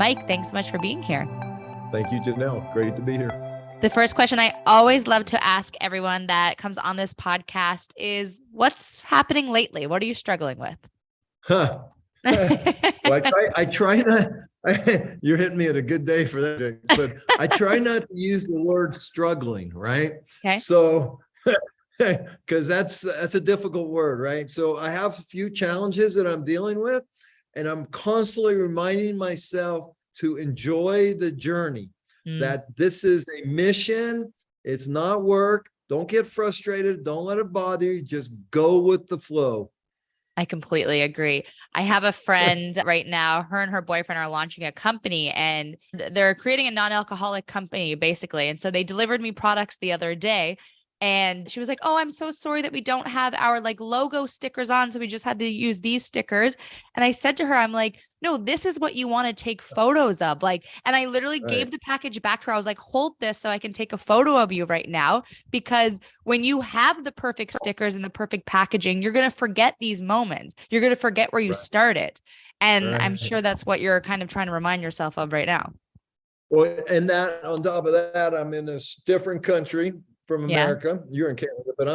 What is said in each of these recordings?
Mike, thanks so much for being here. Thank you, Jenelle. Great to be here. The first question I always love to ask everyone that comes on this podcast is, what's happening lately? What are you struggling with? Well, I try not, you're hitting me at a good day for that, but I try not to use the word struggling, right? Okay. So, because that's a difficult word, right? So I have a few challenges that I'm dealing with, and I'm constantly reminding myself to enjoy the journey, that this is a mission. It's not work. Don't get frustrated. Don't let it bother you. Just go with the flow. I completely agree. I have a friend right now, her and her boyfriend are launching a company, and they're creating a non-alcoholic company basically. And so they delivered me products the other day, and she was like, "Oh, I'm so sorry that we don't have our like logo stickers on. So we just had to use these stickers." And I said to her, I'm like, "No, this is what you want to take photos of." Like, and I literally gave the package back to her. I was like, "Hold this so I can take a photo of you right now." Because when you have the perfect stickers and the perfect packaging, you're going to forget these moments. You're going to forget where you started. And I'm sure that's what you're kind of trying to remind yourself of right now. Well, and that on top of that, I'm in this different country from America. You're in Canada, but I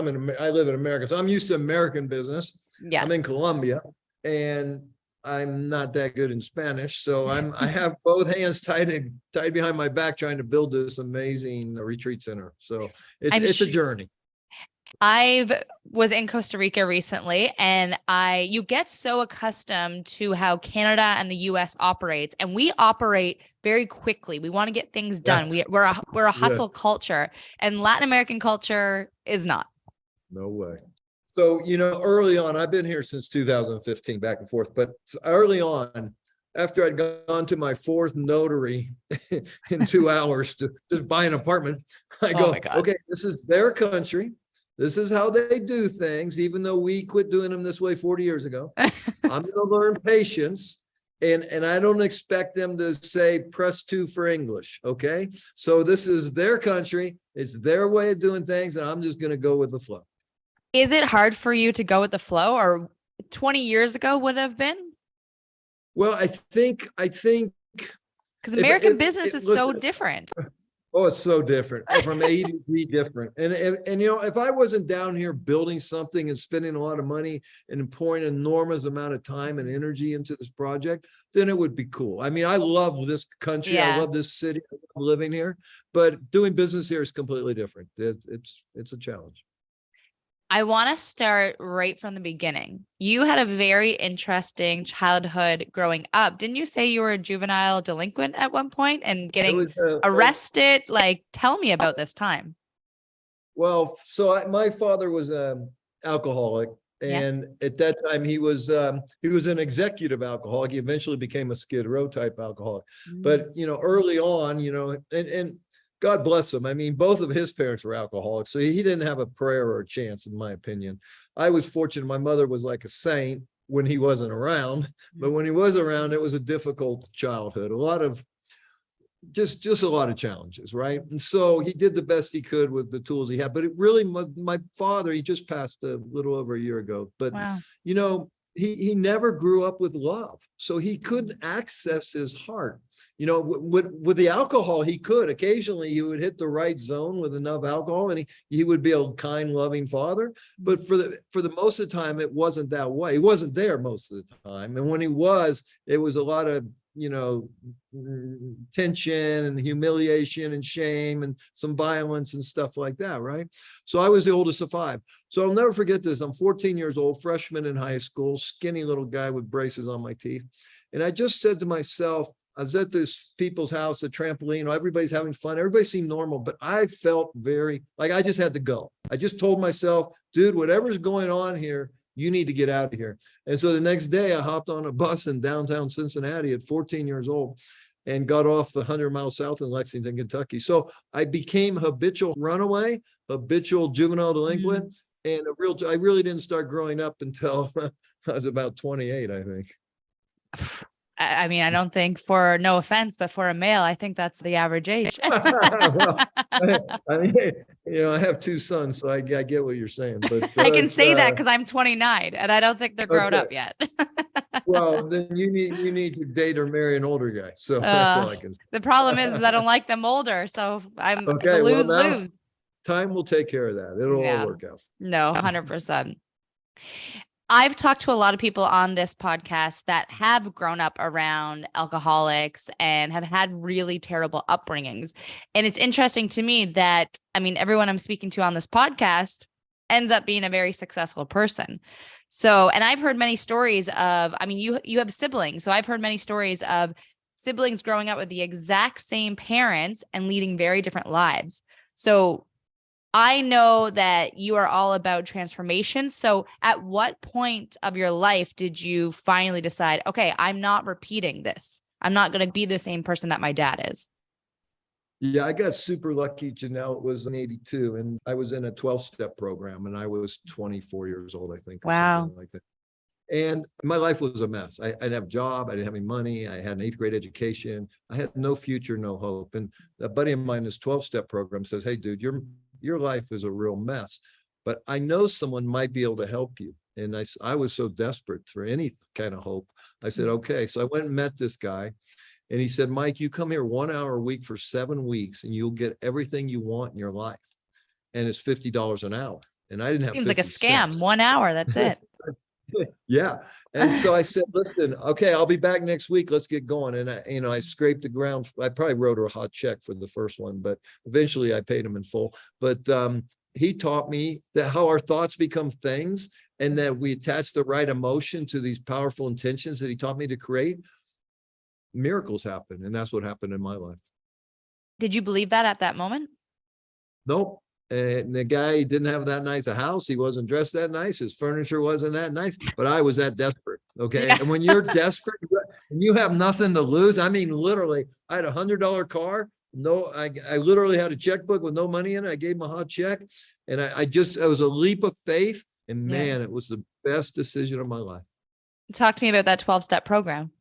live in America. So I'm used to American business. Yes. I'm in Colombia, and I'm not that good in Spanish. So I have both hands tied behind my back trying to build this amazing retreat center. So it's a journey. I was in Costa Rica recently, and you get so accustomed to how Canada and the US operates, and we operate very quickly. We want to get things done. Yes. We're a hustle culture, and Latin American culture is not. No way. So, early on, I've been here since 2015, back and forth, but early on, after I'd gone to my fourth notary in 2 hours to just buy an apartment, I go, okay, this is their country. This is how they do things, even though we quit doing them this way 40 years ago. I'm going to learn patience, and I don't expect them to say press 2 for English, okay? So this is their country. It's their way of doing things, and I'm just going to go with the flow. Is it hard for you to go with the flow, or 20 years ago would have been? Well, I think because American business is so different. Oh, it's so different from A to Z different. And if I wasn't down here building something and spending a lot of money and pouring an enormous amount of time and energy into this project, then it would be cool. I mean, I love this country. Yeah. I love this city. I love living here, but doing business here is completely different. It's a challenge. I want to start right from the beginning. You had a very interesting childhood growing up. Didn't you say you were a juvenile delinquent at one point and getting arrested? Like, tell me about this time. Well, so my father was an alcoholic, and at that time he was an executive alcoholic. He eventually became a Skid Row type alcoholic. But early on, and God bless him. I mean, both of his parents were alcoholics, so he didn't have a prayer or a chance, in my opinion. I was fortunate. My mother was like a saint when he wasn't around, but when he was around, it was a difficult childhood. A lot of just a lot of challenges, right? And so he did the best he could with the tools he had. But it really, my father, he just passed a little over a year ago. But he never grew up with love, so he couldn't access his heart. With the alcohol, he could. Occasionally, he would hit the right zone with enough alcohol, and he would be a kind, loving father. But for the most of the time, it wasn't that way. He wasn't there most of the time. And when he was, it was a lot of tension and humiliation and shame and some violence and stuff like that, right? So I was the oldest of 5. So I'll never forget this. I'm 14 years old, freshman in high school, skinny little guy with braces on my teeth. And I just said to myself, I was at this people's house, a trampoline, everybody's having fun. Everybody seemed normal, but I felt very like I just had to go. I just told myself, dude, whatever's going on here, you need to get out of here. And so the next day I hopped on a bus in downtown Cincinnati at 14 years old and got off 100 miles south in Lexington, Kentucky. So I became habitual runaway, habitual juvenile delinquent. And I really didn't start growing up until I was about 28, I think. I mean, I don't think for no offense, but for a male, I think that's the average age. Well, I mean, I have two sons, so I get what you're saying, but I can say that because I'm 29 and I don't think they're grown okay. up yet. Well, then you need to date or marry an older guy. So that's all I can say. The problem is I don't like them older. So it's a Okay, well, now lose-lose. time will take care of that. It'll all Yeah. work out. No, 100%. I've talked to a lot of people on this podcast that have grown up around alcoholics and have had really terrible upbringings. And it's interesting to me that, I mean, everyone I'm speaking to on this podcast ends up being a very successful person. So, and I've heard many stories of, I mean, you have siblings. So I've heard many stories of siblings growing up with the exact same parents and leading very different lives. So I know that you are all about transformation. So at what point of your life did you finally decide, okay, I'm not repeating this. I'm not going to be the same person that my dad is? Yeah, I got super lucky. Janelle, it was in 82, and I was in a 12-step program, and I was 24 years old, I think, or Wow. something like that. And my life was a mess. I didn't have a job. I didn't have any money. I had an 8th grade education. I had no future, no hope. And a buddy of mine in this 12-step program says, hey, dude, your life is a real mess, but I know someone might be able to help you. And I was so desperate for any kind of hope. I said, okay. So I went and met this guy. And he said, Mike, you come here 1 hour a week for 7 weeks and you'll get everything you want in your life. And it's $50 an hour. And I didn't have Seems like a 50 scam. cents. 1 hour. That's it. Yeah. And so I said, listen, okay, I'll be back next week. Let's get going. And I scraped the ground. I probably wrote her a hot check for the first one, but eventually I paid him in full. But he taught me that how our thoughts become things and that we attach the right emotion to these powerful intentions that he taught me to create. Miracles happen. And that's what happened in my life. Did you believe that at that moment? Nope. And the guy didn't have that nice a house. He wasn't dressed that nice. His furniture wasn't that nice, but I was that desperate. Okay. Yeah. And when you're desperate and you have nothing to lose, I mean, literally, I had $100 car. No, I literally had a checkbook with no money in it. I gave him a hot check and it was a leap of faith. And man, It was the best decision of my life. Talk to me about that 12-step program.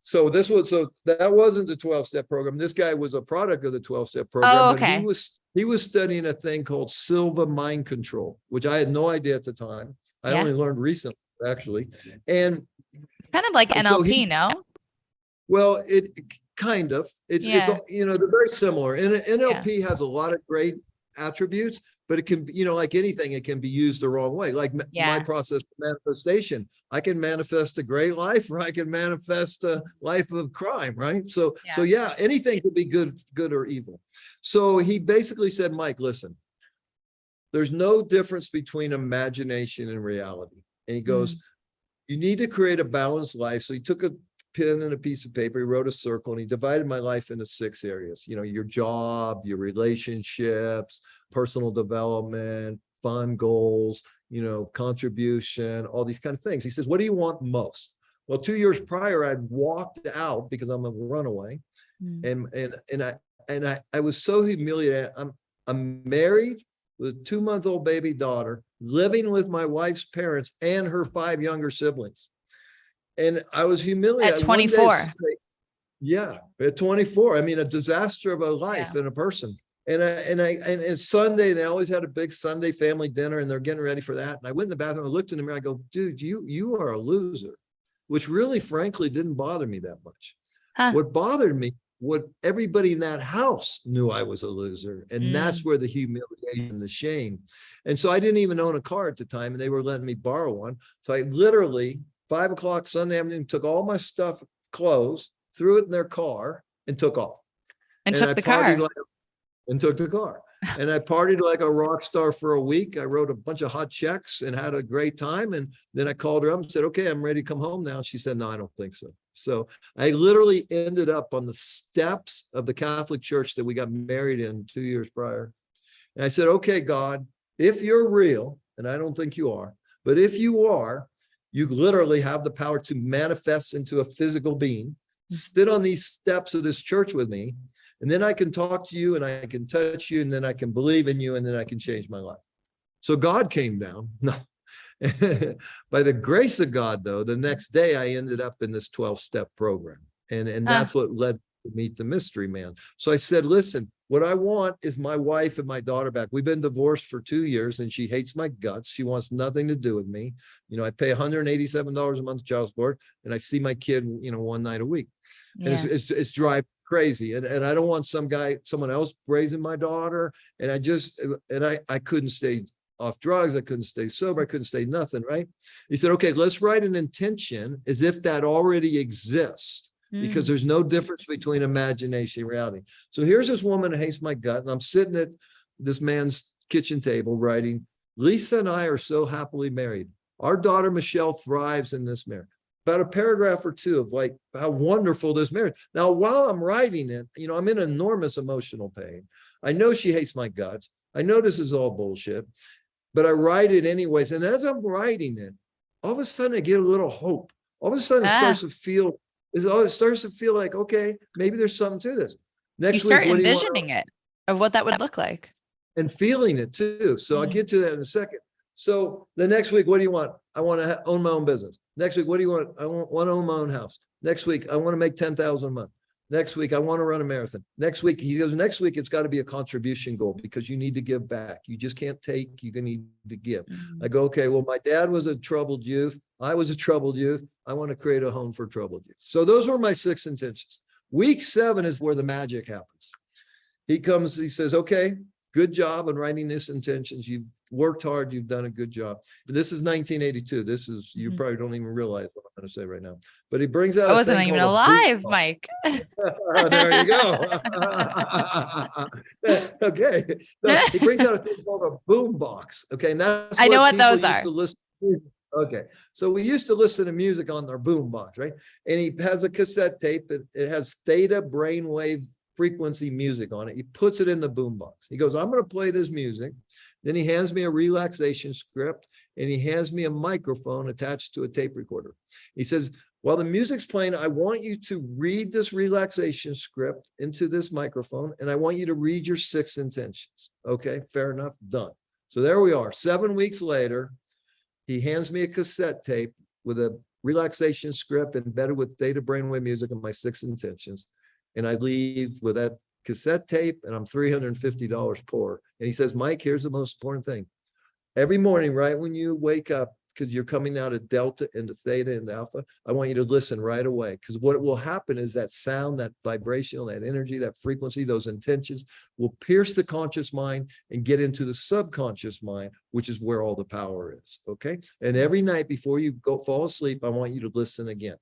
So that wasn't the 12-step program. This guy was a product of the 12-step program, Oh, okay. But he was studying a thing called Silva mind control, which I had no idea at the time. I only learned recently, actually. And it's kind of like NLP, no? Well, it kind of, it's they're very similar. And NLP has a lot of great attributes, but it can, like anything, it can be used the wrong way. Like my process of manifestation, I can manifest a great life, or I can manifest a life of crime, right? So anything could be good or evil. So he basically said, Mike, listen, there's no difference between imagination and reality. And he goes, you need to create a balanced life. So he took a pen and a piece of paper, he wrote a circle, and he divided my life into 6 areas. Your job, your relationships, personal development, fun goals, contribution, all these kind of things. He says, what do you want most? Well, 2 years prior, I'd walked out because I'm a runaway. And I was so humiliated. I'm married with a 2-month-old baby daughter, living with my wife's parents and her 5 younger siblings. And I was humiliated. At 24. At 24. I mean, a disaster of a life and a person. And Sunday, they always had a big Sunday family dinner and they're getting ready for that. And I went in the bathroom, I looked in the mirror, I go, dude, you are a loser, which really, frankly, didn't bother me that much. What bothered me, what everybody in that house knew I was a loser. And that's where the humiliation, the shame. And so I didn't even own a car at the time and they were letting me borrow one. So I literally 5 o'clock Sunday afternoon, took all my stuff, clothes, threw it in their car and took off. And took the car. And took the car. And I partied like a rock star for a week. I wrote a bunch of hot checks and had a great time. And then I called her up and said, okay, I'm ready to come home now. She said, no, I don't think so. So I literally ended up on the steps of the Catholic Church that we got married in 2 years prior. And I said, okay, God, if you're real, and I don't think you are, but if you are, you literally have the power to manifest into a physical being, sit on these steps of this church with me, and then I can talk to you and I can touch you and then I can believe in you and then I can change my life. So God came down By the grace of God, though, the next day I ended up in this 12-step program. And that's what led to meet the mystery man. So I said, listen, what I want is my wife and my daughter back. We've been divorced for 2 years and she hates my guts. She wants nothing to do with me. I pay $187 a month child support and I see my kid, one night a week. And it's driving crazy. And I don't want someone else raising my daughter. And I couldn't stay off drugs. I couldn't stay sober. I couldn't stay nothing. Right. He said, okay, let's write an intention as if that already exists. Because there's no difference between imagination and reality. So here's this woman who hates my gut, and I'm sitting at this man's kitchen table writing, Lisa and I are so happily married. Our daughter, Michelle, thrives in this marriage. About a paragraph or two of like how wonderful this marriage. Now, while I'm writing it, I'm in enormous emotional pain. I know she hates my guts. I know this is all bullshit, but I write it anyways. And as I'm writing it, all of a sudden I get a little hope. All of a sudden it starts to feel like, okay, maybe there's something to this. Next you start week, envisioning it of what that would look like. And feeling it too. So I'll get to that in a second. So the next week, what do you want? I want to own my own business. Next week, what do you want? I want to own my own house. Next week, I want to make $10,000 a month. Next week, I want to run a marathon. Next week, he goes, next week, it's got to be a contribution goal because you need to give back. You just can't take, you're going to need to give. I go, okay, well, my dad was a troubled youth. I was a troubled youth. I want to create a home for troubled youth. So those were my 6 intentions. Week 7 is where the magic happens. He comes, he says, okay, good job on writing these intentions. You've worked hard. You've done a good job. But this is 1982. This is, you probably don't even realize what I'm going to say right now. But he brings out I wasn't even alive, Mike. There you go. Okay. So he brings out a thing called a boom box. Okay. And that's I know what those are. Okay. So we used to listen to music on our boom box, right? And he has a cassette tape. It has theta brainwave frequency music on it. He puts it in the boombox. He goes, I'm going to play this music. Then he hands me a relaxation script and he hands me a microphone attached to a tape recorder. He says, while the music's playing, I want you to read this relaxation script into this microphone and I want you to read your 6 intentions. Okay, fair enough, done. So there we are. 7 weeks later, he hands me a cassette tape with a relaxation script embedded with theta brainwave music and my 6 intentions. And I leave with that cassette tape and I'm $350 poor. And he says, Mike, here's the most important thing. Every morning, right when you wake up, because you're coming out of delta into theta and alpha, I want you to listen right away. Because what will happen is that sound, that vibrational, that energy, that frequency, those intentions will pierce the conscious mind and get into the subconscious mind, which is where all the power is. Okay. And every night before you go fall asleep, I want you to listen again.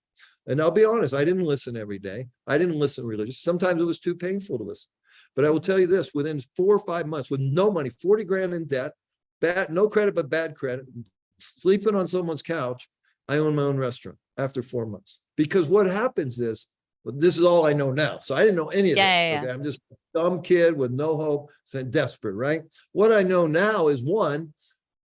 And I'll be honest, I didn't listen every day. I didn't listen religious. Sometimes it was too painful to listen. But I will tell you this, within 4 or 5 months, with no money, 40 grand in debt, no credit, but bad credit, sleeping on someone's couch, I own my own restaurant after 4 months. Because what happens is, well, this is all I know now. So I didn't know any of this. Okay? I'm just a dumb kid with no hope, saying desperate, right? What I know now is, one,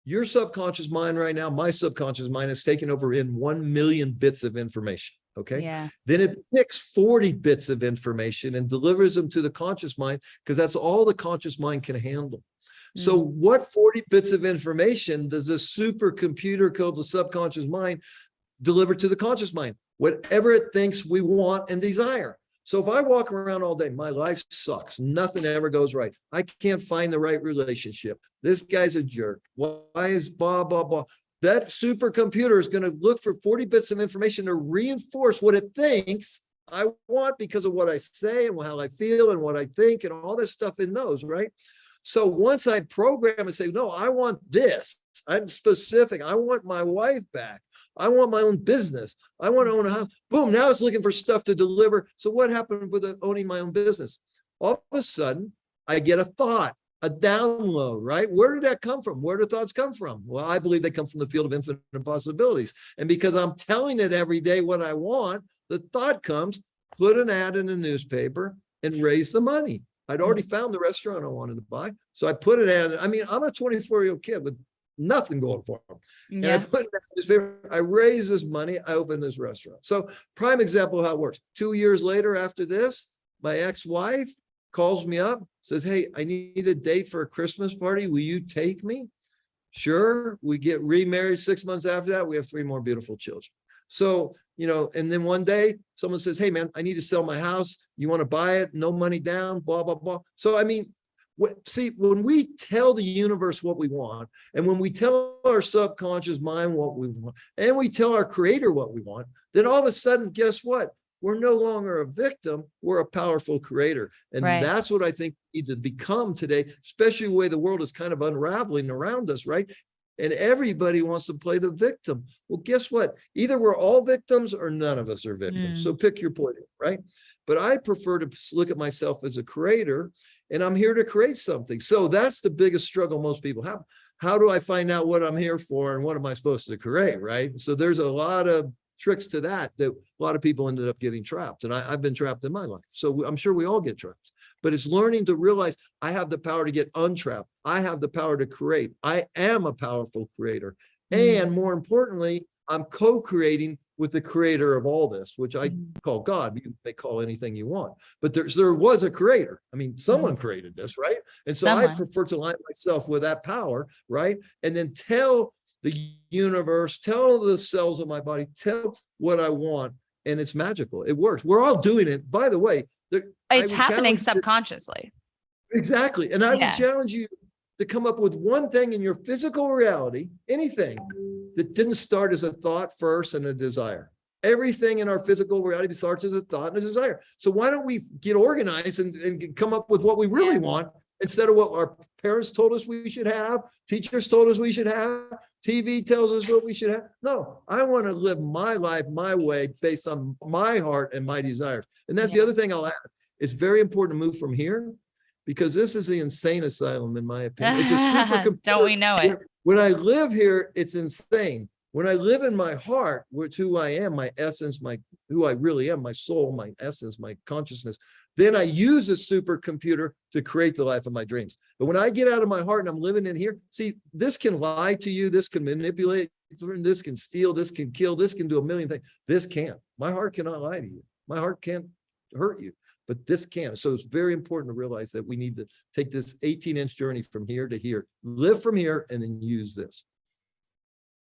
your subconscious mind right now, my subconscious mind is taking over in 1 million bits of information. Okay. Yeah. Then it picks 40 bits of information and delivers them to the conscious mind because that's all the conscious mind can handle. So what 40 bits of information does this supercomputer called the subconscious mind deliver to the conscious mind? Whatever it thinks we want and desire. So if I walk around all day, my life sucks. Nothing ever goes right. I can't find the right relationship. This guy's a jerk. Why is blah, blah, blah. That supercomputer is going to look for 40 bits of information to reinforce what it thinks I want because of what I say and how I feel and what I think and all this stuff it knows, right? So once I program and say, no, I want this, I'm specific. I want my wife back. I want my own business. I want to own a house. Boom, now it's looking for stuff to deliver. So what happened with owning my own business? All of a sudden, I get a thought. A download, right? Where did that come from? Where do thoughts come from? Well, I believe they come from the field of infinite possibilities. And because I'm telling it every day what I want, the thought comes, put an ad in a newspaper and raise the money. I'd already found the restaurant I wanted to buy. So I put it in. I mean, I'm a 24-year-old kid with nothing going for him. And I put it in this paper, I raise this money, I open this restaurant. So prime example of how it works. 2 years later after this, my ex-wife calls me up, says, hey, I need a date for a Christmas party. Will you take me? Sure, we get remarried 6 months after that, we have 3 more beautiful children. So, and then one day someone says, hey man, I need to sell my house. You want to buy it? No money down, blah, blah, blah. So, I mean, see, when we tell the universe what we want, and when we tell our subconscious mind what we want, and we tell our creator what we want, then all of a sudden, guess what? We're no longer a victim, we're a powerful creator. And that's what I think we need to become today, especially the way the world is kind of unraveling around us, right? And everybody wants to play the victim. Well, guess what? Either we're all victims or none of us are victims. So pick your point, right? But I prefer to look at myself as a creator, and I'm here to create something. So that's the biggest struggle most people have. How do I find out what I'm here for and what am I supposed to create, right? So there's a lot of tricks to that a lot of people ended up getting trapped. And I've been trapped in my life. So I'm sure we all get trapped. But it's learning to realize I have the power to get untrapped. I have the power to create. I am a powerful creator. And more importantly, I'm co-creating with the creator of all this, which I call God. You may call anything you want, but there was a creator. I mean, someone created this, right? And so I prefer to align myself with that power, right? And then tell the universe, tell the cells of my body, tell what I want. And it's magical. It works. We're all doing it. By the way, it's happening subconsciously. Exactly. And I would challenge you to come up with one thing in your physical reality, anything that didn't start as a thought first and a desire. Everything in our physical reality starts as a thought and a desire. So why don't we get organized and come up with what we really want instead of what our parents told us we should have, teachers told us we should have, TV tells us what we should have. No, I want to live my life my way based on my heart and my desires. And that's the other thing I'll add. It's very important to move from here because this is the insane asylum, in my opinion. It's a supercomputer. Don't we know it? When I live here, it's insane. When I live in my heart, which who I am, my essence, who I really am, my soul, my essence, my consciousness, then I use a supercomputer to create the life of my dreams. But when I get out of my heart and I'm living in here, see, this can lie to you, this can manipulate, this can steal, this can kill, this can do a million things. This can't. My heart cannot lie to you. My heart can't hurt you, but this can. So it's very important to realize that we need to take this 18-inch journey from here to here, live from here, and then use this.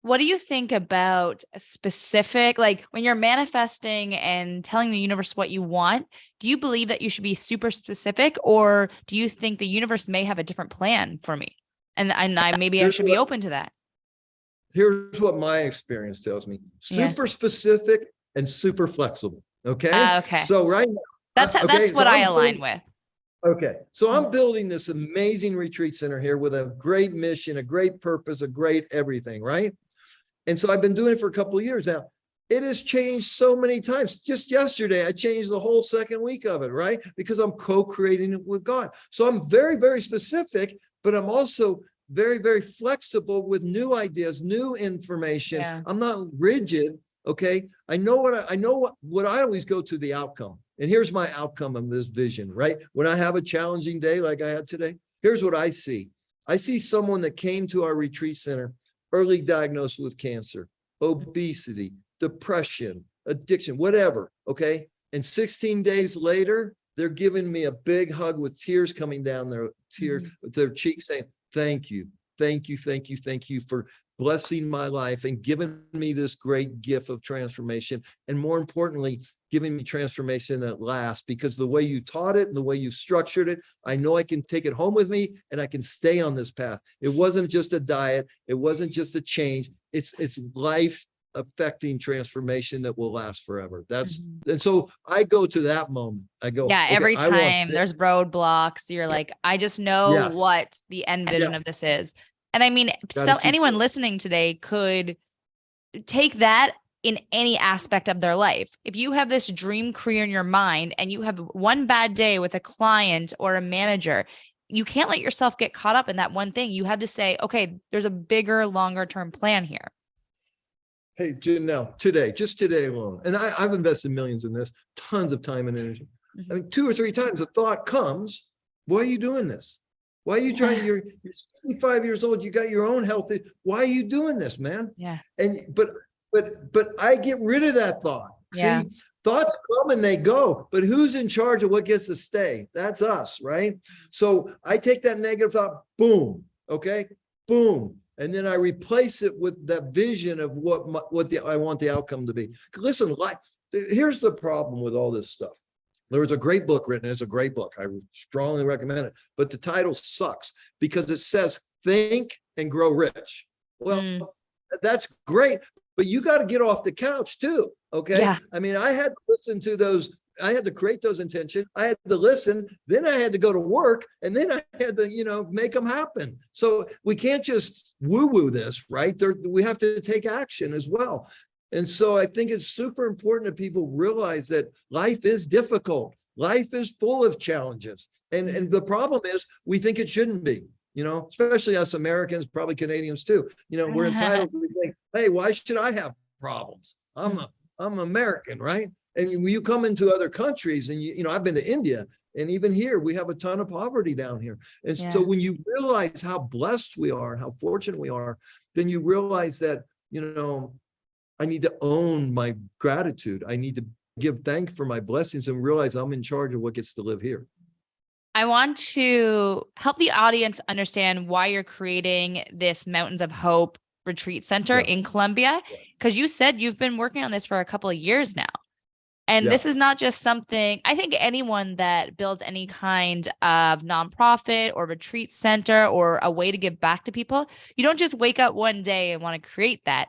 What do you think about specific, like when you're manifesting and telling the universe what you want, do you believe that you should be super specific, or do you think the universe may have a different plan for me? And I should be open to that. Here's what my experience tells me. Super specific and super flexible. Okay. Okay. So right now, that's what I align with. Okay. So I'm building this amazing retreat center here with a great mission, a great purpose, a great everything, right? And so I've been doing it for a couple of years now. It has changed so many times. Just yesterday, I changed the whole second week of it, right? Because I'm co-creating it with God. So I'm very, very specific, but I'm also very, very flexible with new ideas, new information. Yeah. I'm not rigid. Okay. I know what I always go to the outcome. And here's my outcome of this vision, right? When I have a challenging day like I had today, here's what I see. I see someone that came to our retreat center, early diagnosed with cancer, obesity, depression, addiction, whatever. Okay. And 16 days later, they're giving me a big hug with tears coming down their cheeks saying, thank you. Thank you. Thank you. Thank you for blessing my life and giving me this great gift of transformation. And more importantly, giving me transformation that lasts, because the way you taught it and the way you structured it, I know I can take it home with me and I can stay on this path. It wasn't just a diet. It wasn't just a change. It's life affecting transformation that will last forever. And so I go to that moment. I go, every time there's roadblocks, you're like, I just know what the end vision of this is. And I mean, anyone listening today could take that in any aspect of their life. If you have this dream career in your mind and you have one bad day with a client or a manager, you can't let yourself get caught up in that one thing. You have to say, okay, there's a bigger, longer term plan here. Hey, Jenelle, just today alone, and I've invested millions in this, tons of time and energy. I mean, 2 or 3 times a thought comes, why are you doing this? Why are you trying? You're 65 years old. You got your own health. Why are you doing this, man? Yeah. But I get rid of that thought. Yeah. See, thoughts come and they go, but who's in charge of what gets to stay? That's us, right? So I take that negative thought, boom, okay, boom. and then I replace it with that vision of I want the outcome to be. Listen, here's the problem with all this stuff. There was a great book written. It's a great book. I strongly recommend it. But the title sucks because it says think and grow rich. Well, that's great, but you got to get off the couch too. Okay. Yeah. I mean, I had to listen to those. I had to create those intentions. I had to listen. Then I had to go to work, and then I had to, make them happen. So we can't just woo-woo this, right? We have to take action as well. And so I think it's super important that people realize that life is difficult. Life is full of challenges. And the problem is we think it shouldn't be, especially us Americans, probably Canadians too. We're entitled to think, hey, why should I have problems? I'm American, right? And when you come into other countries and I've been to India, and even here we have a ton of poverty down here. And so when you realize how blessed we are, how fortunate we are, then you realize that, I need to own my gratitude. I need to give thanks for my blessings and realize I'm in charge of what gets to live here. I want to help the audience understand why you're creating this Mountains of Hope retreat center in Colombia, because you said you've been working on this for a couple of years now. And this is not just something, I think anyone that builds any kind of nonprofit or retreat center or a way to give back to people, you don't just wake up one day and want to create that.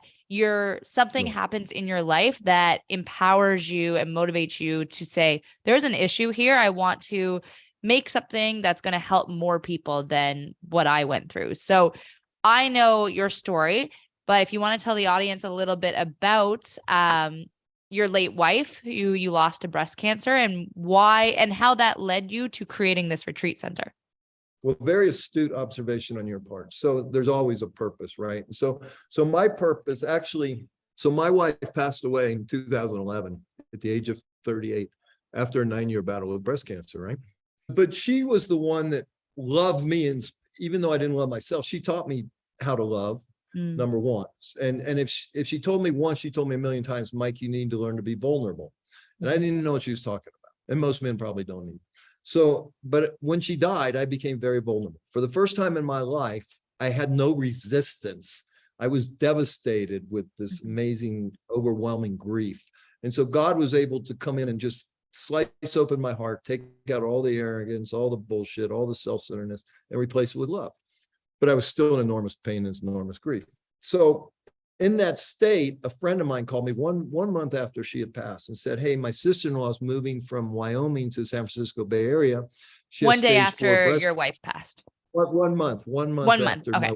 Something happens in your life that empowers you and motivates you to say, there's an issue here. I want to make something that's going to help more people than what I went through. So I know your story, but if you want to tell the audience a little bit about your late wife, who you lost to breast cancer, and why and how that led you to creating this retreat center. Well, very astute observation on your part. So there's always a purpose, right? So my purpose actually, my wife passed away in 2011 at the age of 38 after a 9-year battle with breast cancer, right? But she was the one that loved me, and even though I didn't love myself, she taught me how to love. Number one. And if she told me once, she told me a million times, Mike, you need to learn to be vulnerable. And I didn't know what she was talking about. And most men probably don't need. So, but when she died, I became very vulnerable. For the first time in my life, I had no resistance. I was devastated with this amazing, overwhelming grief. And so God was able to come in and just slice open my heart, take out all the arrogance, all the bullshit, all the self-centeredness, and replace it with love. But I was still in enormous pain and enormous grief. So in that state, a friend of mine called me one month after she had passed and said, hey, my sister-in-law is moving from Wyoming to San Francisco Bay Area. One day after your wife passed. 1 month. 1 month. 1 month. Okay.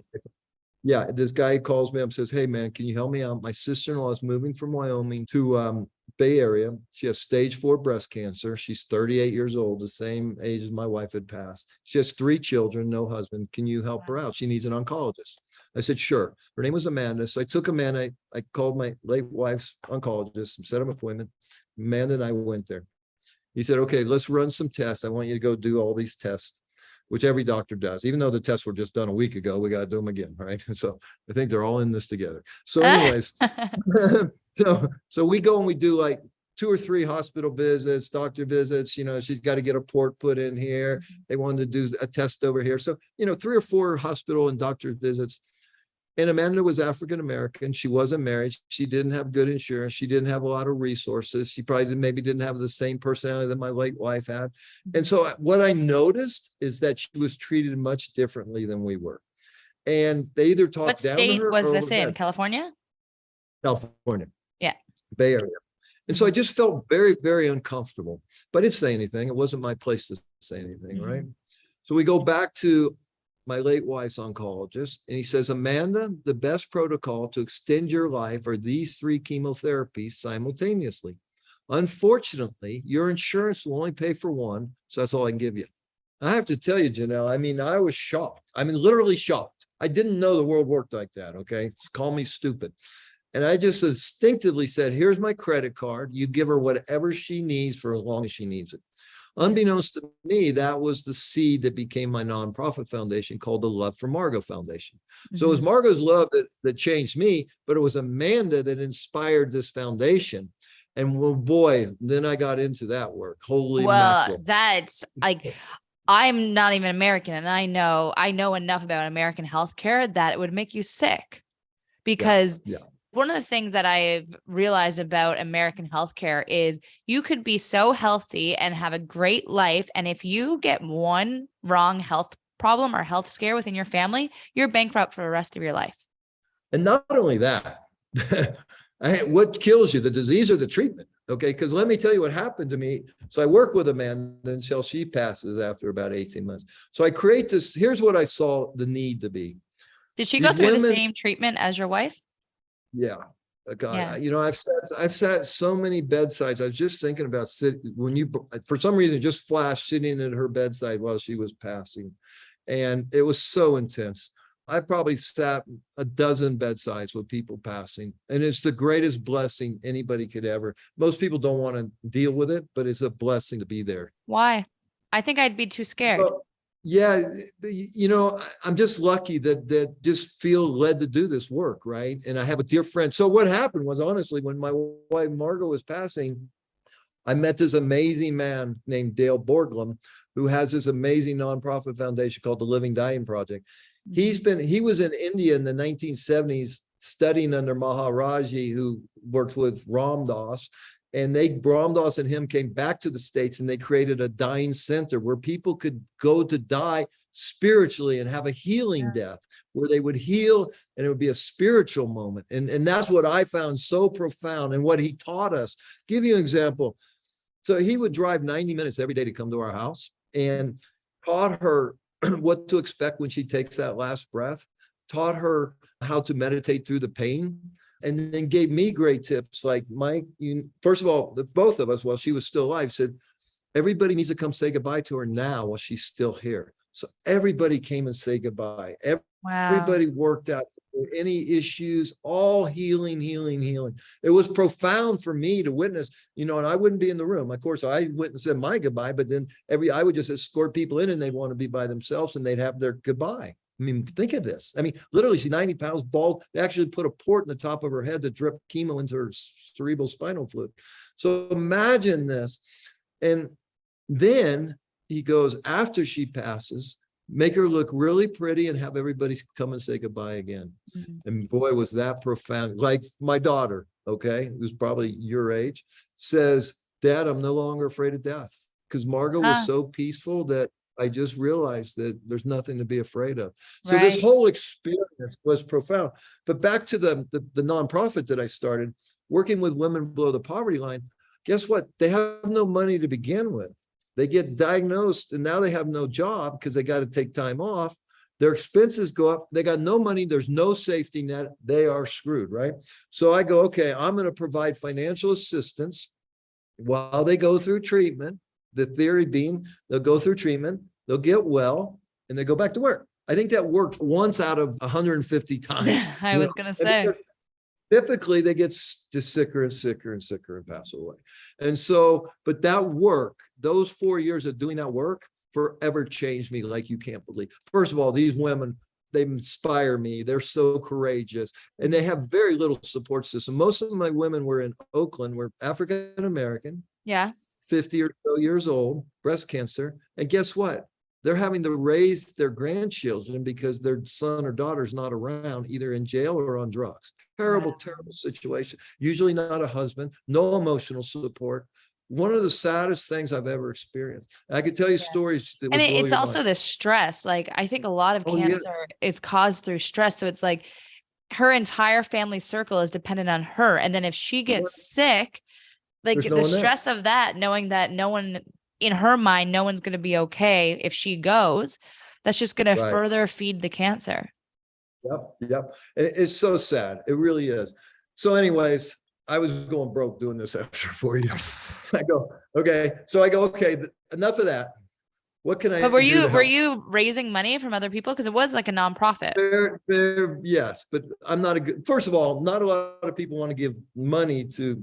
Yeah. This guy calls me up and says, hey man, can you help me out? My sister-in-law is moving from Wyoming to Bay Area. She has stage 4 breast cancer. She's 38 years old, the same age as my wife had passed. She has 3 children, no husband. Can you help her out? She needs an oncologist. I said, sure. Her name was Amanda. So I took Amanda. I called my late wife's oncologist and set up an appointment. Amanda and I went there. He said, okay, let's run some tests. I want you to go do all these tests, which every doctor does. Even though the tests were just done a week ago, we got to do them again, right? So I think they're all in this together. So anyways, so we go and we do like 2 or 3 hospital visits, doctor visits. She's got to get a port put in here. They wanted to do a test over here. So, 3 or 4 hospital and doctor visits. And Amanda was African-American. She wasn't married. She didn't have good insurance. She didn't have a lot of resources. She probably maybe didn't have the same personality that my late wife had. And so what I noticed is that she was treated much differently than we were. And they either talked down to her. What state was this in? California? California. Yeah. Bay Area. And so I just felt very, very uncomfortable. But I didn't say anything. It wasn't my place to say anything, right? So we go back to my late wife's oncologist, and he says, Amanda, the best protocol to extend your life are these 3 chemotherapies simultaneously. Unfortunately, your insurance will only pay for 1, so that's all I can give you. I have to tell you, Jenelle, I was shocked. Literally shocked. I didn't know the world worked like that, okay? Call me stupid. And I just instinctively said, here's my credit card. You give her whatever she needs for as long as she needs it. Unbeknownst to me, that was the seed that became my nonprofit foundation called the Love for Margot Foundation. So it was Margot's love that changed me, but it was Amanda that inspired this foundation. And well, boy, then I got into that work. Holy mackerel. That's like, I'm not even American, and I know enough about American healthcare that it would make you sick, because Yeah. one of the things that I've realized about American healthcare is you could be so healthy and have a great life, and if you get one wrong health problem or health scare within your family, you're bankrupt for the rest of your life. And not only that, what kills you, the disease or the treatment? Okay, because let me tell you what happened to me. So I work with a man until she passes after about 18 months. So I create this. Here's what I saw the need to be. Did she go These through the women, same treatment as your wife? yeah. God, Yeah. you know, I've sat so many bedsides. I was just thinking about when you, for some reason, just flashed sitting at her bedside while she was passing. And it was so intense. I probably sat a dozen bedsides with people passing, and it's the greatest blessing anybody could ever. Most people don't want to deal with it, but it's a blessing to be there. Why? I think I'd be too scared. Well, yeah, you know, I'm just lucky that just feel led to do this work, right? And I have a dear friend. So what happened was, honestly, when my wife Margot was passing, I met this amazing man named Dale Borglum, who has this amazing nonprofit foundation called the Living Dying Project. He was in India in the 1970s studying under Maharaji, who worked with Ram Dass. And Ram Dass and him came back to the States, and they created a dying center where people could go to die spiritually and have a healing death, where they would heal, and it would be a spiritual moment. And that's what I found so profound, and what he taught us. Give you an example. So he would drive 90 minutes every day to come to our house, and taught her what to expect when she takes that last breath, taught her how to meditate through the pain, and then gave me great tips like, Mike, first of all, both of us, while she was still alive, said, everybody needs to come say goodbye to her now while she's still here. So everybody came and say goodbye. Everybody worked out any issues, all healing. It was profound for me to witness, you know, and I wouldn't be in the room. Of course, I went and said my goodbye, but then I would just escort people in, and they'd want to be by themselves, and they'd have their goodbye. I mean, think of this. I mean, literally, she's 90 pounds, bald. They actually put a port in the top of her head to drip chemo into her cerebral spinal fluid. So imagine this. And then he goes, after she passes, make her look really pretty and have everybody come and say goodbye again. And boy, was that profound. Like my daughter, okay, who's probably your age, says, Dad, I'm no longer afraid of death. Because Margot was so peaceful that I just realized that there's nothing to be afraid of. So this whole experience was profound. But back to the nonprofit that I started, working with women below the poverty line, guess what? They have no money to begin with. They get diagnosed, and now they have no job because they got to take time off. Their expenses go up. They got no money. There's no safety net. They are screwed, right? So I go, okay, I'm going to provide financial assistance while they go through treatment. The theory being they'll go through treatment, they'll get well, and they go back to work. I think that worked once out of 150 times. I was going to say. Typically, they get just sicker and sicker and sicker and pass away. And so, but that work, those 4 years of doing that work forever changed me like you can't believe. First of all, these women, they inspire me. They're so courageous, and they have very little support system. Most of my women were in Oakland, were African American. Yeah. 50 or so years old, breast cancer. And guess what? They're having to raise their grandchildren because their son or daughter's not around, either in jail or on drugs. Terrible, terrible situation. Usually not a husband, no emotional support. One of the saddest things I've ever experienced. I could tell you stories that would blow it's your also mind. the stress. Like, I think a lot of cancer is caused through stress. So it's like her entire family circle is dependent on her. And then if she gets sick, like the stress of that, knowing that no one in her mind, no one's going to be okay if she goes, that's just going to further feed the cancer. Yep. And it's so sad. It really is. So anyways, I was going broke doing this after 4 years. I go, okay. So I go, okay, enough of that. What can I do? But were you raising money from other people? Because it was like a nonprofit. Yes, but I'm not first of all, not a lot of people want to give money to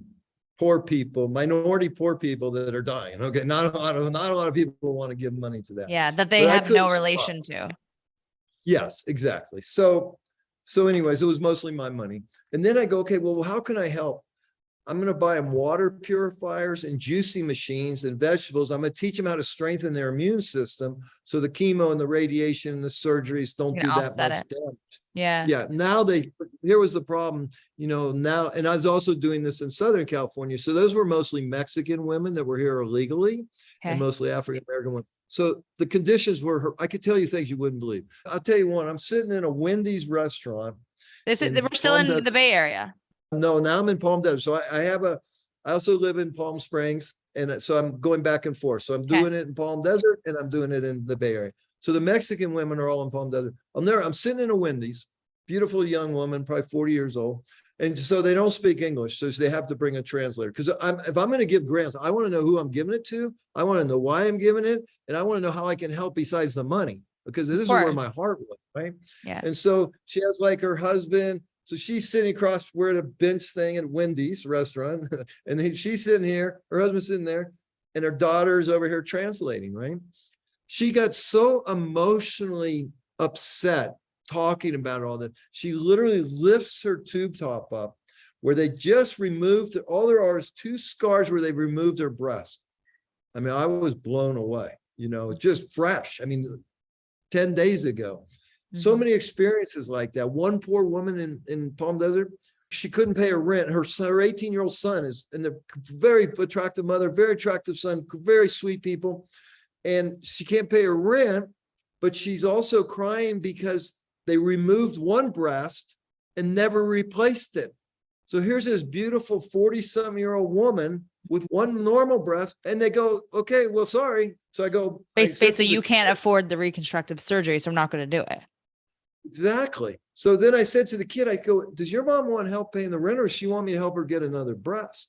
poor people, minority poor people that are dying. Okay. Not a lot of people want to give money to that. Yeah. That they have no relation to. Yes, exactly. So anyways, it was mostly my money. And then I go, okay, well, how can I help? I'm going to buy them water purifiers and juicing machines and vegetables. I'm going to teach them how to strengthen their immune system so the chemo and the radiation and the surgeries don't do that much damage. Yeah. Yeah. Now here was the problem, now, and I was also doing this in Southern California. So those were mostly Mexican women that were here illegally and mostly African-American women. So the conditions were, I could tell you things you wouldn't believe. I'll tell you one, I'm sitting in a Wendy's restaurant. We're still in the Bay Area. No, now I'm in Palm Desert. So I also live in Palm Springs. And so I'm going back and forth. So I'm doing it in Palm Desert and I'm doing it in the Bay Area. So the Mexican women are all in Palm Desert. I'm sitting in a Wendy's, beautiful young woman, probably 40 years old. And so they don't speak English. So they have to bring a translator. Because if I'm going to give grants, I want to know who I'm giving it to. I want to know why I'm giving it. And I want to know how I can help besides the money. Because this is where my heart was, right? Yeah. And so she has like her husband. So she's sitting across where the bench thing at Wendy's restaurant. And then she's sitting here, her husband's sitting there, and her daughter's over here translating, right? She got so emotionally upset talking about all that. She literally lifts her tube top up where they just removed it. All there are is 2 scars where they removed her breast. I mean, I was blown away, just fresh. I mean, 10 days ago. So many experiences like that. One poor woman in Palm Desert, she couldn't pay her rent. Her 18-year-old son is, and the very attractive mother, very attractive son, very sweet people. And she can't pay her rent, but she's also crying because they removed one breast and never replaced it. So here's this beautiful 40-something-year-old woman with one normal breast, and they go, okay, well, sorry. So I go, basically, you can't afford the reconstructive surgery, so I'm not going to do it. Exactly. So then I said to the kid, I go, does your mom want help paying the rent, or does she want me to help her get another breast?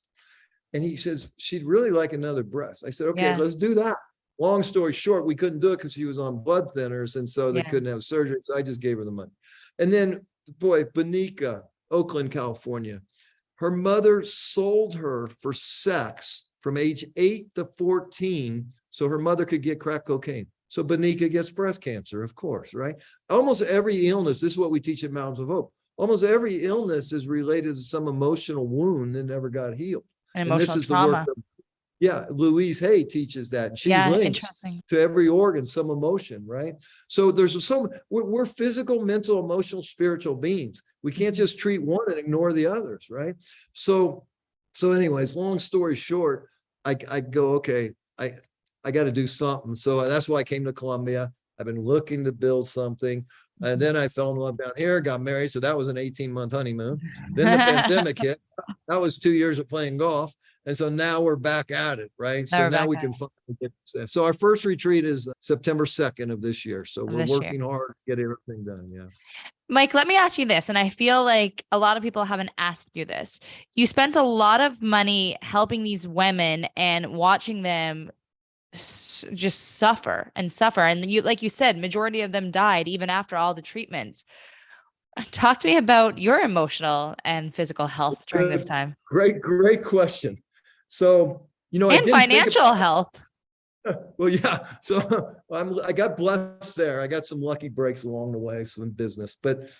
And he says, she'd really like another breast. I said, okay, let's do that. Long story short, we couldn't do it because she was on blood thinners. And so they couldn't have surgery. So I just gave her the money. And then, boy, Bonica, Oakland, California, her mother sold her for sex from age 8 to 14 so her mother could get crack cocaine. So Bonica gets breast cancer, of course, right? Almost every illness, this is what we teach at Mountains of Hope. Almost every illness is related to some emotional wound that never got healed. And emotional trauma. Louise Hay teaches that. And she links to every organ, some emotion, right? So we're physical, mental, emotional, spiritual beings. We can't just treat one and ignore the others, right? So anyways, long story short, I go, okay, I got to do something. So that's why I came to Colombia. I've been looking to build something. And then I fell in love down here, got married. So that was an 18-month honeymoon. Then the pandemic hit. That was 2 years of playing golf. And so now we're back at it, right? So now we can finally get this. So our first retreat is September 2nd of this year. So we're working hard to get everything done. Yeah. Mike, let me ask you this. And I feel like a lot of people haven't asked you this. You spent a lot of money helping these women and watching them just suffer. And you, like you said, majority of them died even after all the treatments. Talk to me about your emotional and physical health during this time. Great question. So, and financial health. Well, yeah. So I got blessed there. I got some lucky breaks along the way, some business, but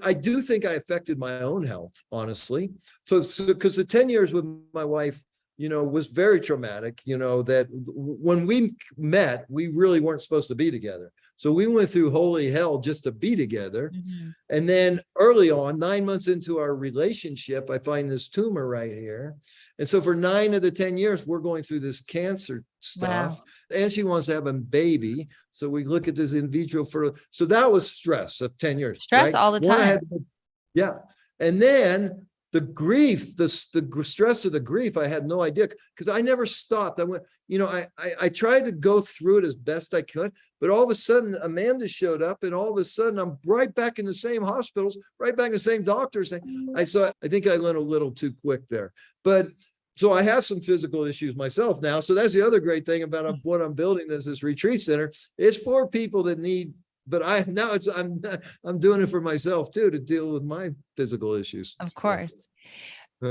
I do think I affected my own health, honestly. So because the 10 years with my wife, was very traumatic, that when we met, we really weren't supposed to be together. So we went through holy hell just to be together. Mm-hmm. And then early on, 9 months into our relationship, I find this tumor right here. And so for 9 of the 10 years, we're going through this cancer stuff. Wow. And she wants to have a baby. So we look at this in vitro fertility. So that was stress of 10 years. Stress all the time. And then the grief, the stress of the grief, I had no idea because I never stopped. I went, I tried to go through it as best I could, but all of a sudden Amanda showed up and all of a sudden I'm right back in the same hospitals, right back in the same doctors. I think I went a little too quick there, but so I have some physical issues myself now. So that's the other great thing about what I'm building is this retreat center. It's for people that need, but I'm doing it for myself too, to deal with my physical issues. Of course.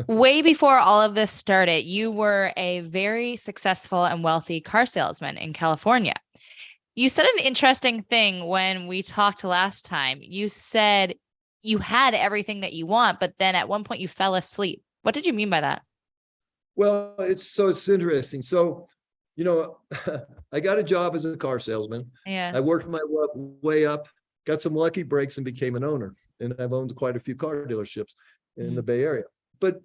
Way before all of this started, you were a very successful and wealthy car salesman in California. You said an interesting thing when we talked last time. You said you had everything that you want, but then at one point you fell asleep What did you mean by that? Well, it's interesting. So, I got a job as a car salesman. Yeah. I worked my way up, got some lucky breaks, and became an owner. And I've owned quite a few car dealerships in the Bay Area. But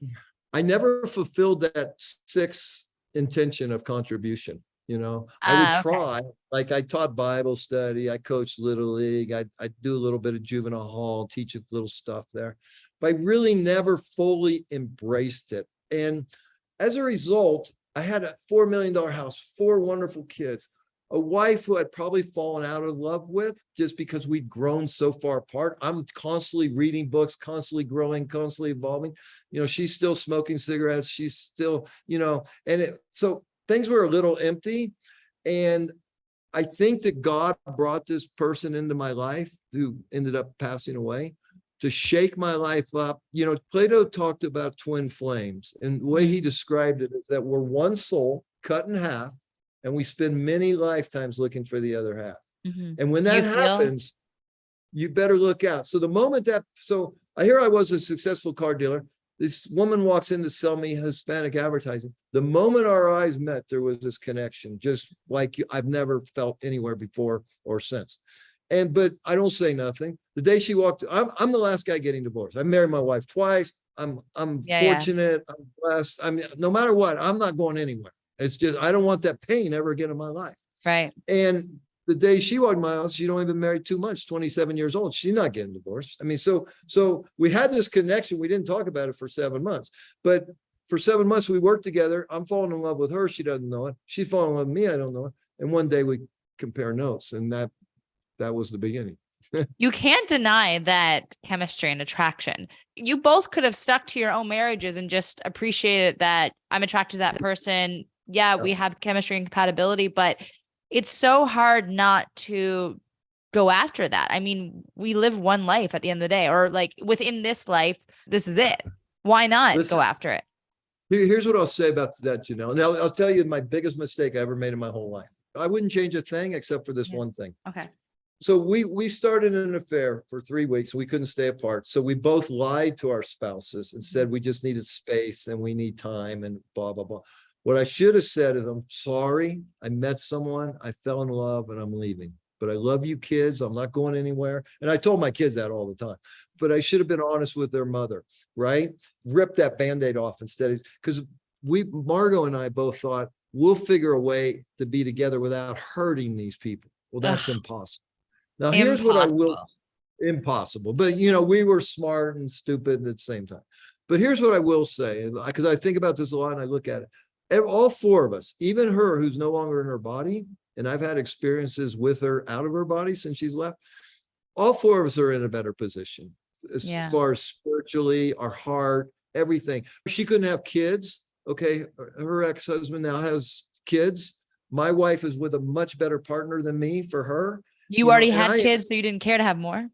I never fulfilled that sixth intention of contribution. I would try, like I taught Bible study, I coached Little League, I do a little bit of juvenile hall, teach a little stuff there, but I really never fully embraced it. And as a result, I had a $4 million house, 4 wonderful kids, a wife who I'd probably fallen out of love with just because we'd grown so far apart. I'm constantly reading books, constantly growing, constantly evolving. She's still smoking cigarettes. She's still, so things were a little empty. And I think that God brought this person into my life who ended up passing away to shake my life up. Plato talked about twin flames, and the way he described it is that we're one soul cut in half, and we spend many lifetimes looking for the other half. And when that happens, you better look out. So the moment I was a successful car dealer. This woman walks in to sell me Hispanic advertising. The moment our eyes met, there was this connection, just like I've never felt anywhere before or since. But I don't say nothing. The day she walked, I'm the last guy getting divorced. I married my wife twice. I'm fortunate. I'm blessed. No matter what, I'm not going anywhere. It's just, I don't want that pain ever again in my life. Right. And the day she walked my house, she'd only been married 2 months, 27 years old. She's not getting divorced. So we had this connection. We didn't talk about it for 7 months, but for 7 months we worked together. I'm falling in love with her. She doesn't know it. She's falling in love with me. I don't know it. And one day we compare notes, and that was the beginning. You can't deny that chemistry and attraction. You both could have stuck to your own marriages and just appreciated that I'm attracted to that person. Yeah, we have chemistry and compatibility, but it's so hard not to go after that. I mean, we live one life at the end of the day, or like within this life, this is it. Why not go after it? Here's what I'll say about that, Jenelle. Now, I'll tell you my biggest mistake I ever made in my whole life. I wouldn't change a thing except for this one thing. Okay. So we started an affair for 3 weeks. We couldn't stay apart. So we both lied to our spouses and said we just needed space and we need time and blah, blah, blah. What I should have said is, I'm sorry. I met someone, I fell in love, and I'm leaving. But I love you kids. I'm not going anywhere. And I told my kids that all the time. But I should have been honest with their mother, right? Rip that Band-Aid off instead of, because Margot and I both thought we'll figure a way to be together without hurting these people. Well, that's impossible. Now, here's what I will, impossible. But, we were smart and stupid at the same time. But here's what I will say, because I think about this a lot and I look at it. All 4 of us, even her who's no longer in her body, and I've had experiences with her out of her body since she's left, all 4 of us are in a better position as far as spiritually, our heart, everything. She couldn't have kids. Okay. Her ex-husband now has kids. My wife is with a much better partner than me for her. You already had kids, so you didn't care to have more?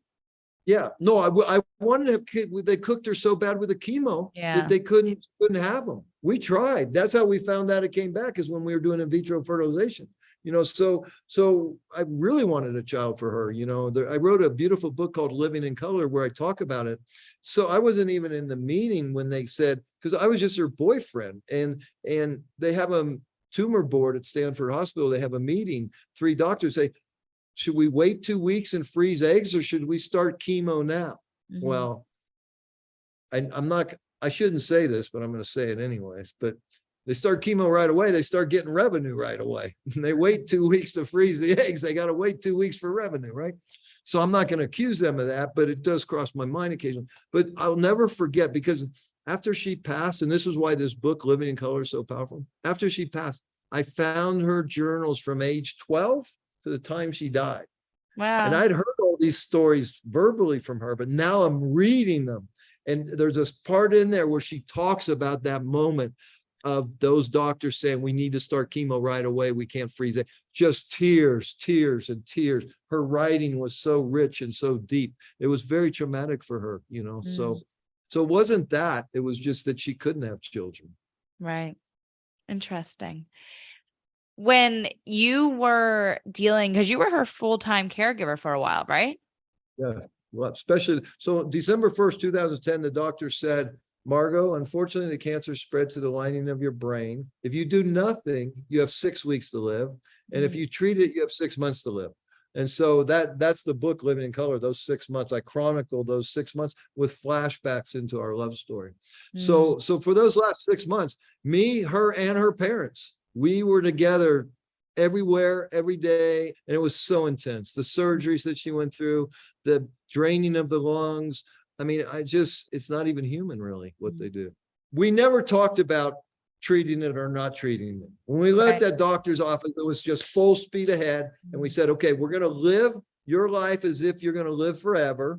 Yeah, no, I wanted to have kids. They cooked her so bad with the chemo that they couldn't have them. We tried. That's how we found out it came back, is when we were doing in vitro fertilization. So I really wanted a child for her. I wrote a beautiful book called Living in Color where I talk about it. So I wasn't even in the meeting when they said, because I was just her boyfriend, and they have a tumor board at Stanford Hospital. They have a meeting. 3 doctors say, should we wait 2 weeks and freeze eggs, or should we start chemo now? Well, I shouldn't say this, but I'm going to say it anyways. But they start chemo right away. They start getting revenue right away. And they wait 2 weeks to freeze the eggs. They got to wait 2 weeks for revenue, right? So I'm not going to accuse them of that, but it does cross my mind occasionally. But I'll never forget, because after she passed, and this is why this book, Living in Color, is so powerful. After she passed, I found her journals from age 12 to the time she died. Wow. And I'd heard all these stories verbally from her, but now I'm reading them. And there's this part in there where she talks about that moment of those doctors saying, we need to start chemo right away. We can't freeze it. Just tears, tears, and tears. Her writing was so rich and so deep. It was very traumatic for her, So it wasn't that. It was just that she couldn't have children. Right. Interesting. When you were dealing, because you were her full-time caregiver for a while, right? Yeah. Well, especially, so December 1st, 2010, the doctor said, Margot, unfortunately, the cancer spread to the lining of your brain. If you do nothing, you have 6 weeks to live. And if you treat it, you have 6 months to live. And so that's the book, Living in Color, those 6 months. I chronicle those 6 months with flashbacks into our love story. So for those last 6 months, me, her, and her parents, we were together everywhere, every day. And it was so intense. The surgeries that she went through, the draining of the lungs. I mean, it's not even human, really, what they do. We never talked about treating it or not treating it. When we left that doctor's office, it was just full speed ahead. And we said, okay, we're going to live your life as if you're going to live forever.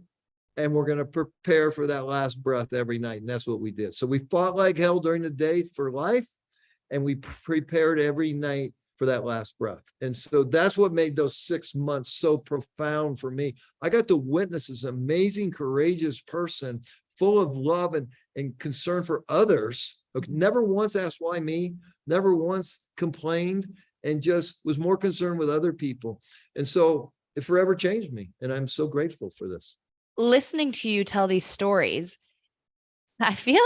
And we're going to prepare for that last breath every night. And that's what we did. So we fought like hell during the day for life. And we prepared every night for that last breath. And so that's what made those 6 months so profound for me. I got to witness this amazing, courageous person full of love and concern for others. Never once asked why me, never once complained, and just was more concerned with other people. And so it forever changed me. And I'm so grateful for this. Listening to you tell these stories, I feel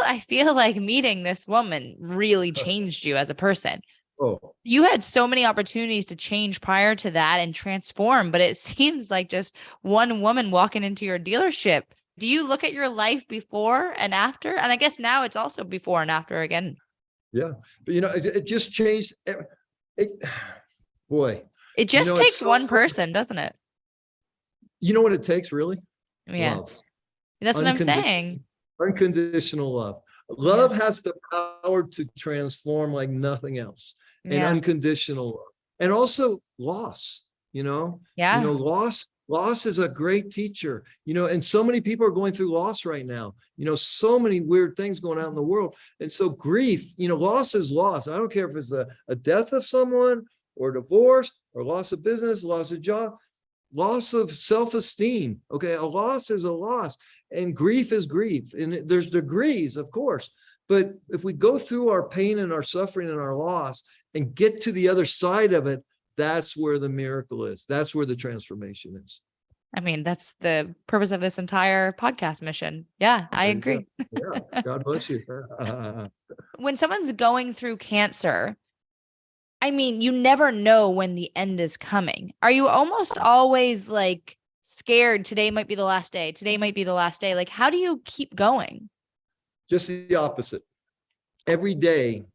like meeting this woman really changed you as a person. Oh, you had so many opportunities to change prior to that and transform, but it seems like just one woman walking into your dealership. Do you look at your life before and after? And I guess now it's also before and after again. Yeah. But, it just changed. Boy. It just takes one person, doesn't it? You know what it takes, really? Yeah. Love. That's what I'm saying. Unconditional love. Love has the power to transform like nothing else. And unconditional love. And also loss, loss is a great teacher, and so many people are going through loss right now, so many weird things going on in the world. And so grief, loss is loss. I don't care if it's a death of someone or divorce or loss of business, loss of job, loss of self-esteem. Okay. A loss is a loss, and grief is grief. And there's degrees, of course. But if we go through our pain and our suffering and our loss and get to the other side of it, that's where the miracle is. That's where the transformation is. I mean, that's the purpose of this entire podcast mission. Yeah, I agree. Yeah, God bless you. When someone's going through cancer, I mean, you never know when the end is coming. Are you almost always like scared? Today might be the last day. Today might be the last day. Like, how do you keep going? Just the opposite. Every day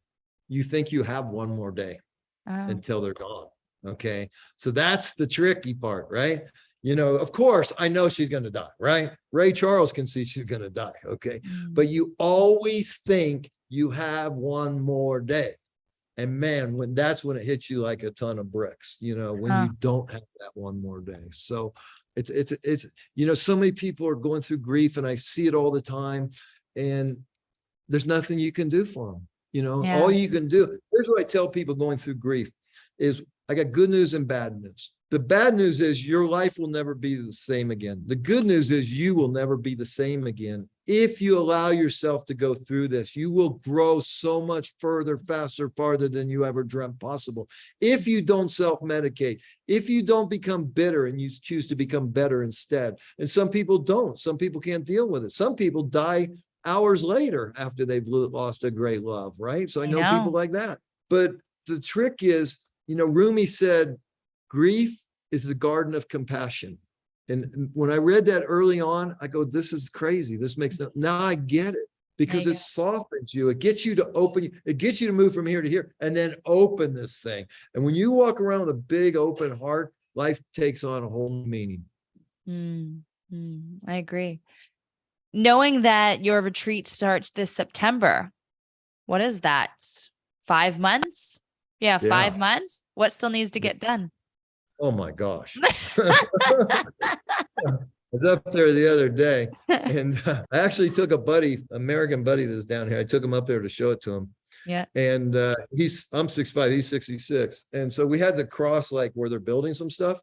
you think you have one more day until they're gone. Okay. So that's the tricky part, right? Of course, I know she's going to die, right? Ray Charles can see she's going to die. Okay. But you always think you have one more day. And man, that's when it hits you like a ton of bricks, when you don't have that one more day. So it's so many people are going through grief, and I see it all the time, and there's nothing you can do for them. All you can do. Here's what I tell people going through grief is, I got good news and bad news. The bad news is your life will never be the same again. The good news is you will never be the same again. If you allow yourself to go through this, you will grow so much further, faster, farther than you ever dreamt possible. If you don't self-medicate, if you don't become bitter and you choose to become better instead. And some people don't. Some people can't deal with it. Some people die hours later after they've lost a great love, right? So I know people like that. But the trick is, Rumi said, grief is the garden of compassion. And when I read that early on, I go, this is crazy. This makes no, now I get it, because it softens you. It gets you to open, it gets you to move from here to here and then open this thing. And when you walk around with a big open heart, life takes on a whole meaning. I agree. Knowing that your retreat starts this September, what is that? 5 months? Yeah, 5 months. What still needs to get done? Oh my gosh. I was up there the other day, and I actually took a buddy, American buddy that's down here. I took him up there to show it to him. Yeah. And I'm 6'5", he's 66. And so we had to cross like where they're building some stuff,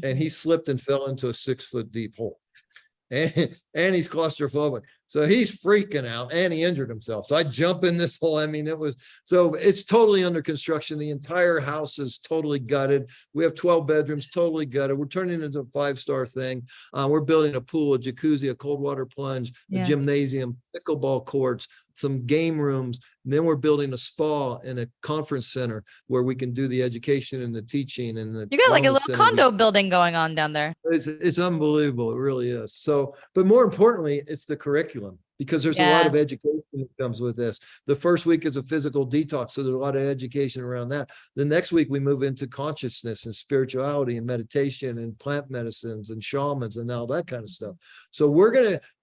and he slipped and fell into a 6 foot deep hole. And he's claustrophobic. So he's freaking out and he injured himself. So I jump in this hole. I mean, it's totally under construction. The entire house is totally gutted. We have 12 bedrooms, totally gutted. We're turning it into a 5-star thing. We're building a pool, a jacuzzi, a cold water plunge, a gymnasium, pickleball courts, some game rooms. And then we're building a spa and a conference center where we can do the education and the teaching and the. You got like a wellness little center. condo building going on down there. It's unbelievable. It really is. So, but more importantly, it's the curriculum, because there's a lot of education that comes with this. The first week is a physical detox. So there's a lot of education around that. The next week we move into consciousness and spirituality and meditation and plant medicines and shamans and all that kind of stuff. So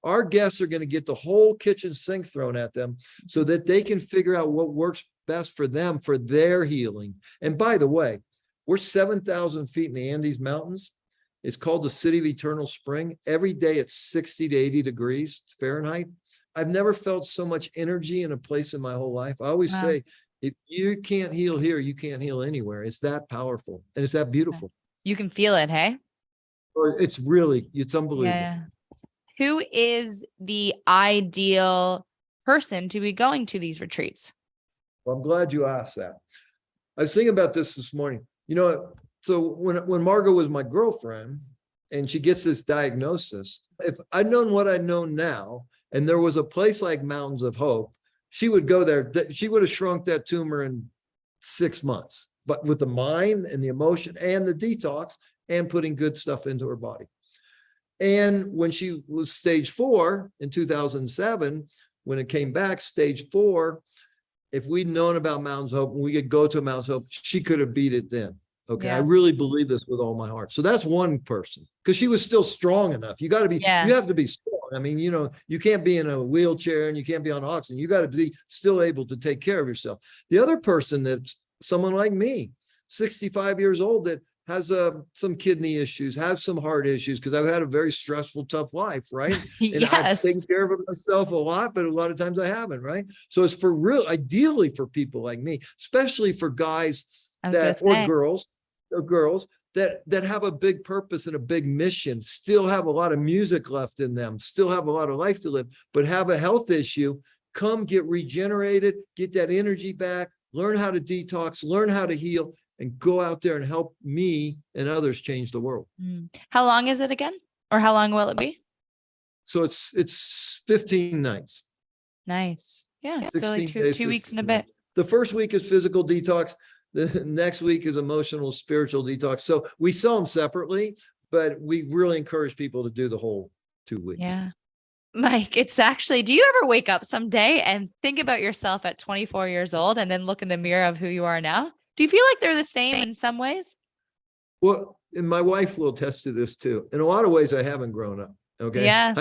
our guests are going to get the whole kitchen sink thrown at them so that they can figure out what works best for them, for their healing. And by the way, we're 7,000 feet in the Andes Mountains. It's called the City of Eternal Spring. Every day it's 60 to 80 degrees Fahrenheit. I've never felt so much energy in a place in my whole life. I always say, if you can't heal here, you can't heal anywhere. It's that powerful and it's that beautiful. You can feel it, hey? It's unbelievable. Yeah. Who is the ideal person to be going to these retreats? Well, I'm glad you asked that. I was thinking about this morning. So when Margot was my girlfriend and she gets this diagnosis, if I'd known what I know now, and there was a place like Mountains of Hope, she would go there. She would have shrunk that tumor in 6 months, but with the mind and the emotion and the detox and putting good stuff into her body. And when she was stage 4 in 2007, when it came back, stage 4, if we'd known about Mountains of Hope and we could go to Mountains of Hope, she could have beat it then. Okay. I really believe this with all my heart. So that's one person, because she was still strong enough. You have to be strong. I mean, you can't be in a wheelchair and you can't be on oxygen. You got to be still able to take care of yourself. The other person that's someone like me, 65 years old, that has some kidney issues, has some heart issues, because I've had a very stressful, tough life, right? And I've taken care of myself a lot, but a lot of times I haven't, right? So it's ideally for people like me, especially for guys or girls that have a big purpose and a big mission, still have a lot of music left in them, still have a lot of life to live, but have a health issue. Come get regenerated, get that energy back, learn how to detox, learn how to heal, and go out there and help me and others change the world. How long is it again? Or how long will it be? So it's 15 nights. Nice. Yeah. So like 2 weeks and a bit. The first week is physical detox. The next week is emotional, spiritual detox. So we sell them separately, but we really encourage people to do the whole 2 weeks. Yeah. Mike, do you ever wake up someday and think about yourself at 24 years old and then look in the mirror of who you are now? Do you feel like they're the same in some ways? Well, and my wife will attest to this too. In a lot of ways, I haven't grown up. Okay. Yeah.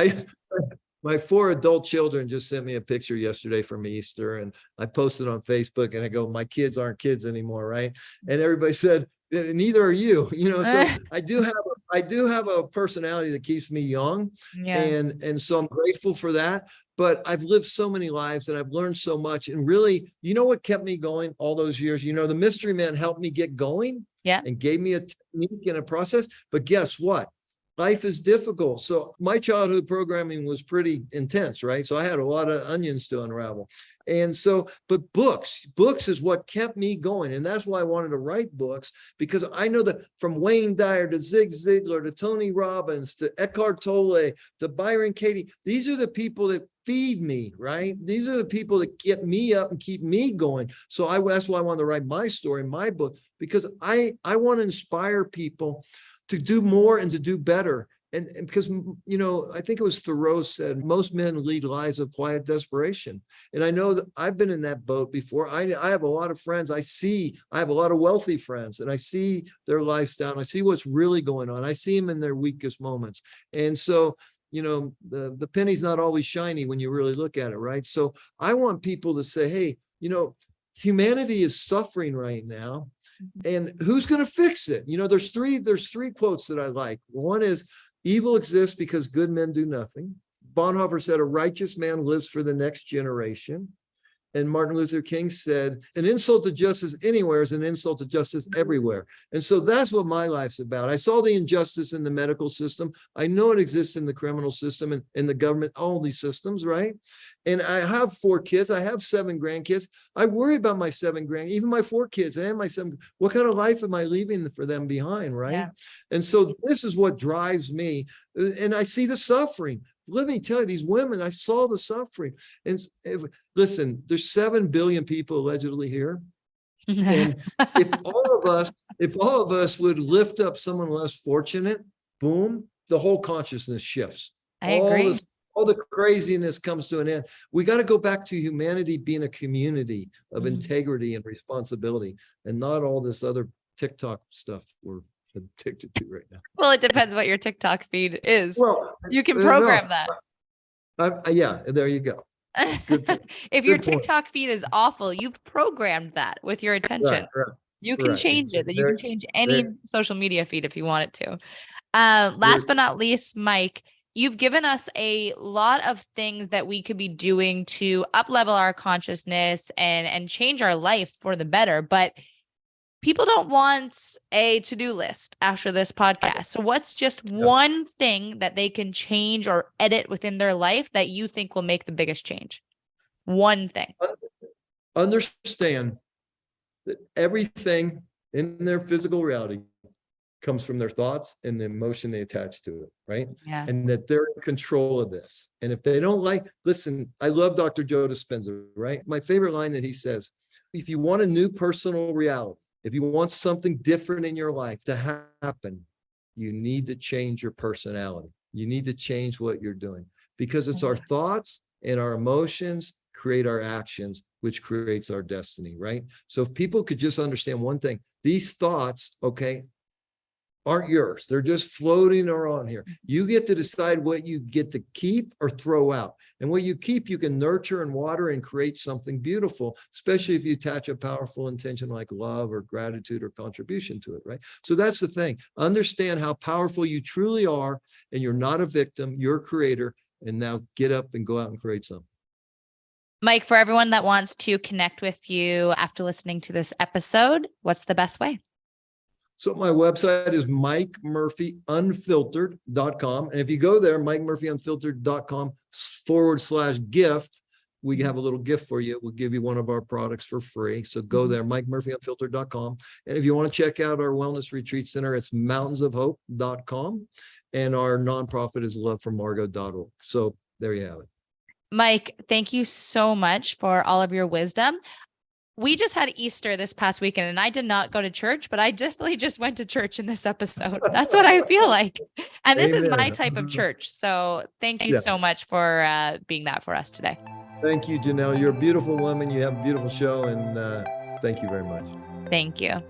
My 4 adult children just sent me a picture yesterday from Easter, and I posted on Facebook, and I go, my kids aren't kids anymore, right? And everybody said, neither are you. So I do have a personality that keeps me young, and so I'm grateful for that. But I've lived so many lives and I've learned so much. And really, what kept me going all those years? The mystery man helped me get going, and gave me a technique and a process. But guess what? Life is difficult. So my childhood programming was pretty intense, right? So I had a lot of onions to unravel. And so, but books is what kept me going. And that's why I wanted to write books, because I know that from Wayne Dyer to Zig Ziglar to Tony Robbins to Eckhart Tolle to Byron Katie, these are the people that feed me, right? These are the people that get me up and keep me going. So that's why I wanted to write my story, my book, because I want to inspire people to do more and to do better. And because, I think it was Thoreau said, most men lead lives of quiet desperation. And I know that I've been in that boat before. I have a lot of friends. I have a lot of wealthy friends, and I see their lives down. I see what's really going on. I see them in their weakest moments. And so, the penny's not always shiny when you really look at it, right? So I want people to say, hey, humanity is suffering right now. And who's going to fix it? There's three quotes that I like. One is, evil exists because good men do nothing. Bonhoeffer said, a righteous man lives for the next generation. And Martin Luther King said, an insult to justice anywhere is an insult to justice everywhere. And so that's what my life's about. I saw the injustice in the medical system. I know it exists in the criminal system and in the government, all these systems, right? And I have 4 kids. I have 7 grandkids. I worry about my 7 even my 4 kids and my 7. What kind of life am I leaving for them behind, right? Yeah. And so this is what drives me. And I see the suffering. Let me tell you, these women, I saw the suffering. And listen, there's 7 billion people allegedly here. And if all of us would lift up someone less fortunate, boom, the whole consciousness shifts. I agree. All the craziness comes to an end. We got to go back to humanity being a community of integrity and responsibility, and not all this other TikTok stuff we're addicted to right now. Well, it depends what your TikTok feed is. Well, you can program that. Yeah, there you go. If your TikTok feed is awful, you've programmed that with your attention. Right. You can change it. You can change any social media feed if you want it to. Last but not least, Mike, you've given us a lot of things that we could be doing to up-level our consciousness and change our life for the better. But people don't want a to-do list after this podcast. So what's just one thing that they can change or edit within their life that you think will make the biggest change? One thing. Understand that everything in their physical reality comes from their thoughts and the emotion they attach to it, right? Yeah. And that they're in control of this. And if they don't listen, I love Dr. Joe Dispenza, right? My favorite line that he says, if you want a new personal reality, if you want something different in your life to happen, you need to change your personality. You need to change what you're doing, because it's our thoughts and our emotions create our actions, which creates our destiny, right? So if people could just understand one thing, these thoughts, aren't yours. They're just floating around here. You get to decide what you get to keep or throw out. And what you keep, you can nurture and water and create something beautiful, especially if you attach a powerful intention like love or gratitude or contribution to it, right? So that's the thing. Understand how powerful you truly are, and you're not a victim, you're a creator. And now get up and go out and create something. Mike, for everyone that wants to connect with you after listening to this episode, what's the best way? So my website is MikeMurphyUnfiltered.com. And if you go there, MikeMurphyUnfiltered.com/gift, we have a little gift for you. We'll give you one of our products for free. So go there, MikeMurphyUnfiltered.com. And if you want to check out our wellness retreat center, it's mountainsofhope.com. And our nonprofit is loveformargot.org. So there you have it. Mike, thank you so much for all of your wisdom. We just had Easter this past weekend, and I did not go to church, but I definitely just went to church in this episode. That's what I feel like. And this is my type of church. So thank you so much for being that for us today. Thank you, Jenelle. You're a beautiful woman. You have a beautiful show. And thank you very much. Thank you.